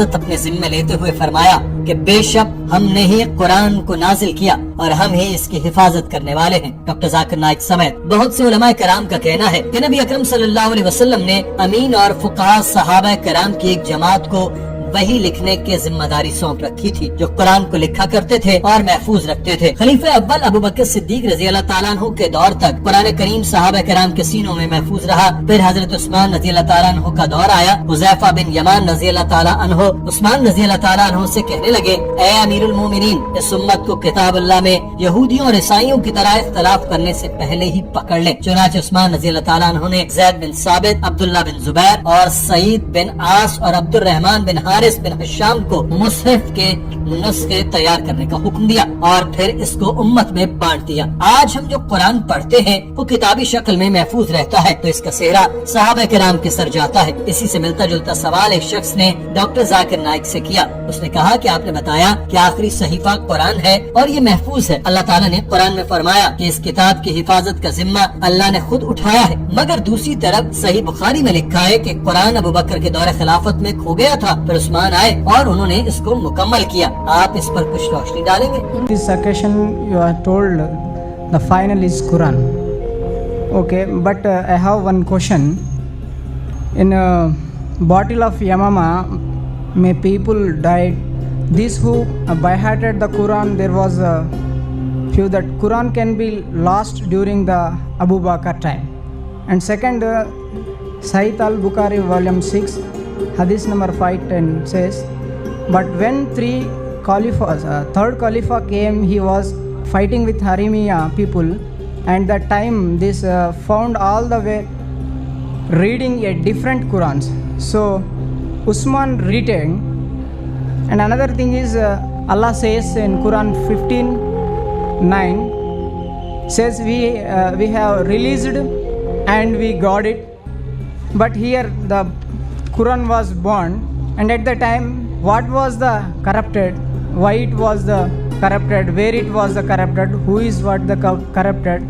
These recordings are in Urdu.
حفاظت اپنے ذمے لیتے ہوئے فرمایا کہ بے شک ہم نے ہی قرآن کو نازل کیا اور ہم ہی اس کی حفاظت کرنے والے ہیں۔ ڈاکٹر ذاکر نائک سمیت بہت سے علماء کرام کا کہنا ہے کہ نبی اکرم صلی اللہ علیہ وسلم نے امین اور فقہاء صحابہ کرام کی ایک جماعت کو وہی لکھنے کی ذمہ داری سونپ رکھی تھی جو قرآن کو لکھا کرتے تھے اور محفوظ رکھتے تھے۔ خلیفہ اول ابو بکر صدیق رضی اللہ تعالیٰ عنہ کے دور تک قرآن کریم صحابہ کرام کے سینوں میں محفوظ رہا۔ پھر حضرت عثمان رضی اللہ تعالیٰ عنہ کا دور آیا۔ حذیفہ بن یمان رضی اللہ تعالیٰ عنہ عثمان رضی اللہ تعالیٰ عنہ سے کہنے لگے، اے امیر المومنین، اس امت کو کتاب اللہ میں یہودیوں اور عیسائیوں کی طرح اختلاف کرنے سے پہلے ہی پکڑ لیں۔ چنانچہ عثمان رضی اللہ تعالیٰ عنہ نے زید بن ثابت، عبداللہ بن زبیر اور سعید بن عاص اور عبد الرحمن بن حارث بن حشام کو مصحف کے نسخے تیار کرنے کا حکم دیا اور پھر اس کو امت میں بانٹ دیا۔ آج ہم جو قرآن پڑھتے ہیں وہ کتابی شکل میں محفوظ رہتا ہے تو اس کا سہرا صحابہ کرام کے سر جاتا ہے۔ اسی سے ملتا جلتا سوال ایک شخص نے ڈاکٹر ذاکر نائک سے کیا۔ اس نے کہا کہ آپ نے بتایا کہ آخری صحیفہ قرآن ہے اور یہ محفوظ ہے۔ اللہ تعالیٰ نے قرآن میں فرمایا کہ اس کتاب کی حفاظت کا ذمہ اللہ نے خود اٹھایا ہے، مگر دوسری طرف صحیح بخاری میں لکھا ہے کہ قرآن ابو بکر کے دور خلافت میں کھو گیا تھا، پھر عثمان آئے اور انہوں نے اس کو مکمل کیا۔ آپ اس پر کچھ روشنی ڈالیں گے؟ This occasion you are told the final is Quran. Okay, but I have one question. In a bottle of Yamama, may people died. These who by-hearted the Quran, there was a few that Quran can be lost during the Abu Bakr time. And second, Sahih al-Bukhari volume 6, hadith number 510 says, but when third Khalifa came, he was fighting with Harimiya people, and that time this found all the way reading a different Qurans. So Usman retained. And another thing is Allah says in Quran 15:9 says we have released and we got it, but here the Quran was born, and at the time what was the corrupted, why it was the corrupted, where it was the corrupted, who is what the corrupted,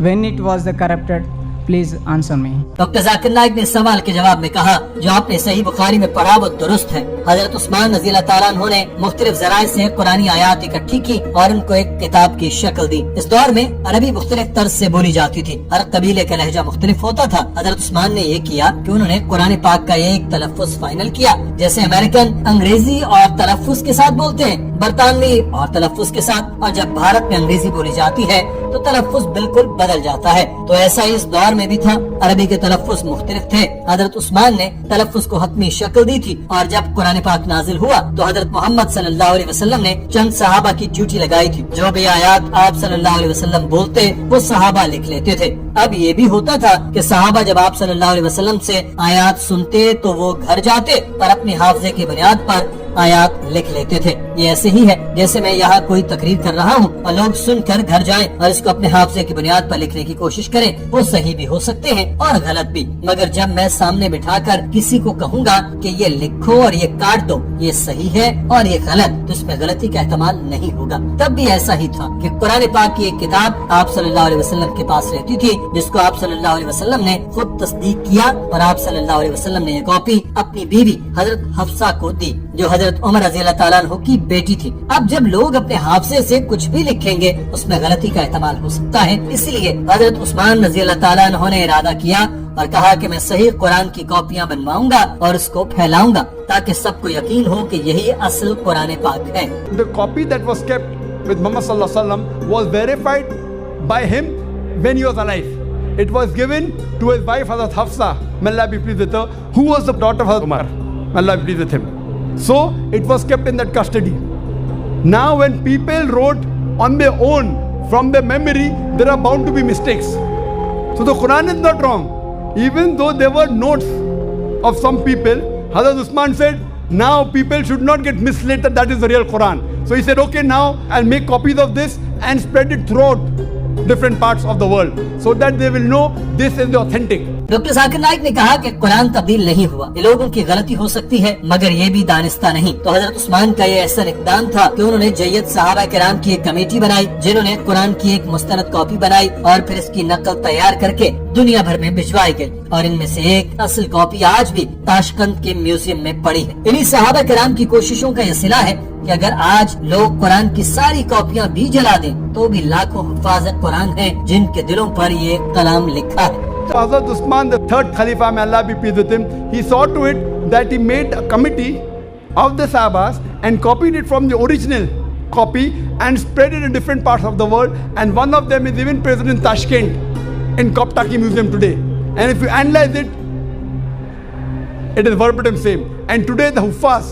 when it was the corrupted? Please answer me. Doctor Zakir Naik نے سوال کے جواب میں کہا جو آپ نے صحیح بخاری میں پڑھا وہ درست ہے۔ حضرت عثمان رضی اللہ تعالیٰ عنہ نے مختلف ذرائع سے قرآنی آیات اکٹھی کی اور ان کو ایک کتاب کی شکل دی۔ اس دور میں عربی مختلف طرز سے بولی جاتی تھی، ہر قبیلے کا لہجہ مختلف ہوتا تھا۔ حضرت عثمان نے یہ کیا کہ انہوں نے قرآن پاک کا ایک تلفظ فائنل کیا، جیسے امریکن انگریزی اور تلفظ کے ساتھ بولتے ہیں، برطانوی اور تلفظ کے ساتھ، اور جب بھارت میں انگریزی بولی جاتی ہے تو تلفظ بالکل بدل جاتا ہے۔ تو ایسا ہی اس دور میں بھی تھا، عربی کے تلفظ مختلف تھے۔ حضرت عثمان نے تلفظ کو حتمی شکل دی تھی، اور جب قرآن پاک نازل ہوا تو حضرت محمد صلی اللہ علیہ وسلم نے چند صحابہ کی ڈیوٹی لگائی تھی، جو بھی آیات آپ صلی اللہ علیہ وسلم بولتے وہ صحابہ لکھ لیتے تھے۔ اب یہ بھی ہوتا تھا کہ صحابہ جب آپ صلی اللہ علیہ وسلم سے آیات سنتے تو وہ گھر جاتے اور اپنی حافظے کی بنیاد پر آیات لکھ لیتے تھے۔ یہ ایسے ہی ہے جیسے میں یہاں کوئی تقریر کر رہا ہوں اور لوگ سن کر گھر جائیں اور اس کو اپنے حافظے کی بنیاد پر لکھنے کی کوشش کریں۔ وہ صحیح بھی ہو سکتے ہیں اور غلط بھی، مگر جب میں سامنے بٹھا کر کسی کو کہوں گا کہ یہ لکھو اور یہ کاٹ دو، یہ صحیح ہے اور یہ غلط، تو اس میں غلطی کا احتمال نہیں ہوگا۔ تب بھی ایسا ہی تھا کہ قرآن پاک کی ایک کتاب آپ صلی اللہ علیہ وسلم کے پاس رہتی تھی، جس کو آپ صلی اللہ علیہ وسلم نے خود تصدیق کیا، اور آپ صلی اللہ علیہ وسلم نے یہ کاپی اپنی بیوی حضرت حفصہ کو دی، جو حضرت عمر رضی اللہ تعالیٰ عنہ کی بیٹی تھی۔ اب جب لوگ اپنے حافظے سے کچھ بھی لکھیں گے اس میں غلطی کا احتمال ہو سکتا ہے، اس لیے حضرت عثمان رضی اللہ تعالیٰ عنہ نے ارادہ کیا اور کہا کہ میں صحیح قرآن کی کاپیاں بنواؤں گا اور اس کو پھیلاؤں گا تاکہ سب کو یقین ہو کہ یہی اصل قرآن پاک ہے۔ The copy that was kept with Muhammad sallallahu alaihi wasallam was verified by him when he was alive. It was given to his wife Hazrat Hafsa, may Allah be pleased with her, who was the daughter of Hazrat Umar, may Allah be pleased with him. So it was kept in that custody. Now when people wrote on their own from their memory, there are bound to be mistakes. So the Quran is not wrong. Even though there were notes of some people, Hazrat Usman said, now people should not get misled that that is the real Quran. So he said, okay, now I'll make copies of this and spread it throughout different parts of the world so that they will know this is the authentic. Doctor Zakir Naik نے کہا کہ قرآن تبدیل نہیں ہوا، یہ لوگوں کی غلطی ہو سکتی ہے مگر یہ بھی دانستہ نہیں۔ تو حضرت عثمان کا یہ ایسا اقدام تھا کہ انہوں نے جید صحابہ کرام کی ایک کمیٹی بنائی جنہوں نے قرآن کی ایک مستند کاپی بنائی اور پھر اس کی نقل تیار کر کے دنیا بھر میں بھجوائی گئی، اور ان میں سے ایک اصل کاپی آج بھی تاشقند کے میوزیم میں پڑی ہے۔ انہی صحابہ کرام کی کوششوں کا یہ صلہ ہے کہ اگر آج لوگ قرآن کی ساری کاپیاں بھی جلا دیں تو بھی لاکھوں حفاظ قرآن ہیں جن کے دلوں پر یہ کلام لکھا ہے۔ Hazrat Usman, the third Khalifa, may Allah be pleased with him, he saw to it that he made a committee of the Sahabas and copied it from the original copy and spread it in different parts of the world, and one of them is even present in Tashkent in Koptaki Museum today. And if you analyze it, it is verbatim same. And today the Huffaz,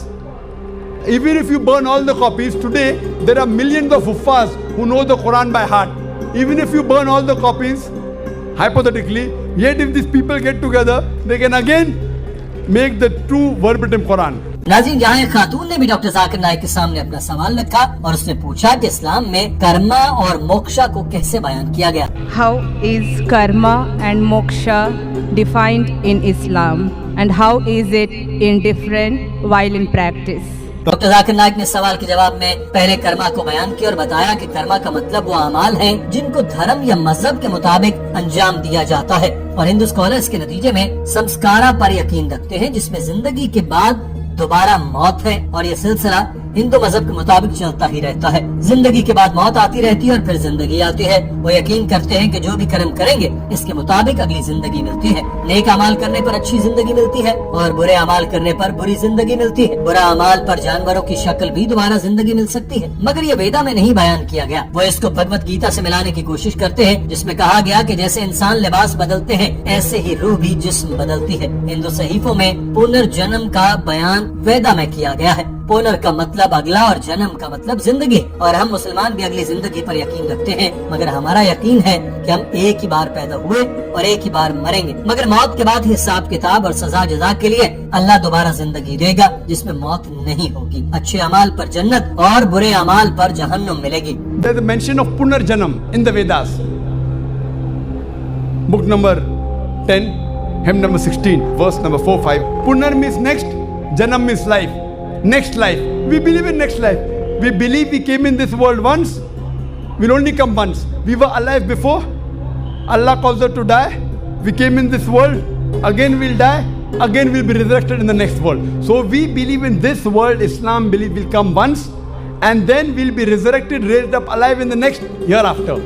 even if you burn all the copies, today there are millions of Huffaz who know the Quran by heart. Even if you burn all the copies, hypothetically, yet if these people get together, they can again make the true verbatim Quran. ناظرین، یہاں ایک خاتون نے بھی ڈاکٹر ذاکر نائک کے سامنے اپنا سوال رکھا اور اس نے پوچھا کہ اسلام میں کرما اور موکشا کو کیسے بیان کیا گیا؟ How is karma and moksha defined in Islam, and how is it indifferent while in practice? Doctor Zakir Naik نے سوال کے جواب میں پہلے کرما کو بیان کیا اور بتایا کہ کرما کا مطلب وہ اعمال ہیں جن کو دھرم یا مذہب کے مطابق انجام دیا جاتا ہے، اور ہندو اسکالرس کے نتیجے میں سمسکارا پر یقین رکھتے ہیں جس میں زندگی کے بعد دوبارہ موت ہے، اور یہ سلسلہ ہندو مذہب کے مطابق چلتا ہی رہتا ہے۔ زندگی کے بعد موت آتی رہتی ہے اور پھر زندگی آتی ہے۔ وہ یقین کرتے ہیں کہ جو بھی کرم کریں گے اس کے مطابق اگلی زندگی ملتی ہے۔ نیک اعمال کرنے پر اچھی زندگی ملتی ہے اور برے اعمال کرنے پر بری زندگی ملتی ہے۔ برا اعمال پر جانوروں کی شکل بھی دوبارہ زندگی مل سکتی ہے، مگر یہ ویدا میں نہیں بیان کیا گیا۔ وہ اس کو بھگوت گیتا سے ملانے کی کوشش کرتے ہیں جس میں کہا گیا کہ جیسے انسان لباس بدلتے ہیں ایسے ہی روح بھی جسم بدلتی ہے۔ ہندو صحیفوں میں پنرجنم کا بیان ویدا میں کیا گیا ہے۔ پونر کا مطلب اگلا اور جنم کا مطلب زندگی، اور ہم مسلمان بھی اگلی زندگی پر یقین رکھتے ہیں، مگر ہمارا یقین ہے کہ ہم ایک ہی بار پیدا ہوئے اور ایک ہی بار مریں گے، مگر موت کے بعد حساب کتاب اور سزا جزا کے لیے اللہ دوبارہ زندگی دے گا جس میں موت نہیں ہوگی۔ اچھے اعمال پر جنت اور برے اعمال پر جہنم ملے گی۔ There is a mention of Punarjanam in the Vedas. Book number 10, hymn number 16, verse number 4-5. Punar means next, Janam means life. Next life. We believe in next life. We believe we came in this world once, we'll only come once. We were alive before, Allah calls us to die. We came in this world, again we'll die, again we'll be resurrected in the next world. So we believe in this world, Islam believe we'll come once, and then we'll be resurrected, raised up alive in the next hereafter.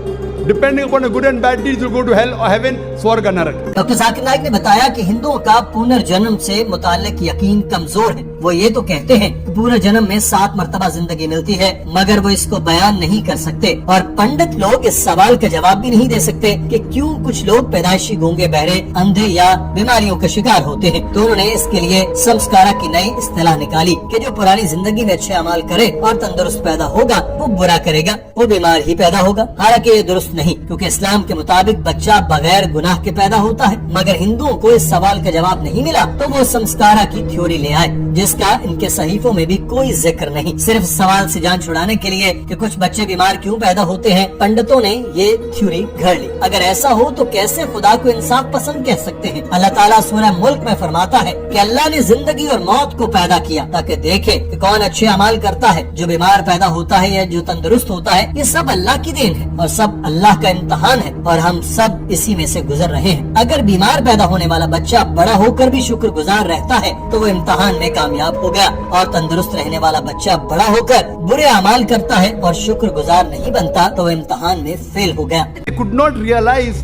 Depending upon a good and bad deeds, you'll go to hell or heaven, Swarga Narak. Doctor Zakir Naik نے بتایا کہ ہندوؤں کا پنرجنم سے متعلق یقین کمزور ہے۔ وہ یہ تو کہتے ہیں کہ پنرجنم میں 7 مرتبہ زندگی ملتی ہے، مگر وہ اس کو بیان نہیں کر سکتے، اور پنڈت لوگ اس سوال کا جواب بھی نہیں دے سکتے کہ کیوں کچھ لوگ پیدائشی گونگے بہرے اندھے یا بیماریوں کا شکار ہوتے ہیں۔ تو انہوں نے اس کے لیے سمسکارا کی نئی اصطلاح نکالی کہ جو پرانی زندگی میں اچھے اعمال کرے اور تندرست پیدا ہوگا وہ برا کرے گا، وہ بیمار ہی پیدا ہوگا۔ حالانکہ یہ درست نہیں، کیونکہ اسلام کے مطابق بچہ بغیر گناہ کے پیدا ہوتا ہے، مگر ہندوؤں کو اس سوال کا جواب نہیں ملا تو وہ سمسکارا کی تھیوری لے آئے جس کا ان کے صحیفوں میں بھی کوئی ذکر نہیں۔ صرف سوال سے جان چھڑانے کے لیے کہ کچھ بچے بیمار کیوں پیدا ہوتے ہیں پنڈتوں نے یہ تھیوری گھڑ لی۔ اگر ایسا ہو تو کیسے خدا کو انصاف پسند کہہ سکتے ہیں؟ اللہ تعالیٰ سورہ ملک میں فرماتا ہے کہ اللہ نے زندگی اور موت کو پیدا کیا تاکہ دیکھے کہ کون اچھے اعمال کرتا ہے، جو بیمار پیدا ہوتا ہے یا جو تندرست ہوتا ہے۔ یہ سب اللہ کی دین ہے اور سب اللہ کا امتحان ہے، اور ہم سب اسی میں سے گزر رہے ہیں۔ اگر بیمار پیدا ہونے والا بچہ بڑا ہو کر بھی شکر گزار رہتا ہے تو وہ امتحان میں کامیاب ہو گیا، اور تندرست رہنے والا بچہ بڑا ہو کر برے اعمال کرتا ہے اور شکر گزار نہیں بنتا تو وہ امتحان میں فیل ہو گیا۔ They could not realize,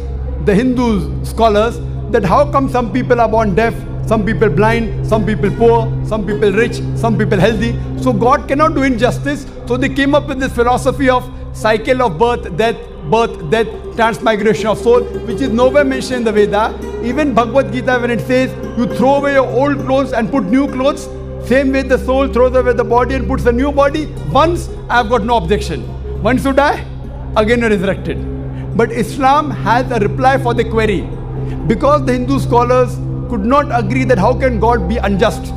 the Hindu scholars, that how come some people are born deaf, some people blind, some people poor, some people rich, some people healthy. So God cannot do injustice. So they came up with this philosophy of cycle of birth, death, transmigration of soul, which is nowhere mentioned in the Veda. Even Bhagavad Gita, when it says you throw away your old clothes and put new clothes, same way the soul throws away the body and puts a new body. Once, I have got no objection. Once you die, again you are resurrected. But Islam has a reply for the query, because the Hindu scholars could not agree that how can God be unjust.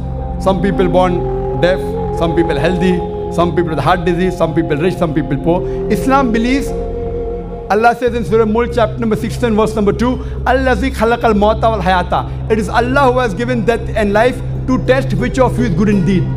Some people born deaf, some people healthy, some people with heart disease, some people rich, some people poor. Islam believes Allah says in Surah Mulk chapter number 16 verse number 2, Allazi khalaqal mauta wal hayata. It is Allah who has given death and life to test which of you is good indeed.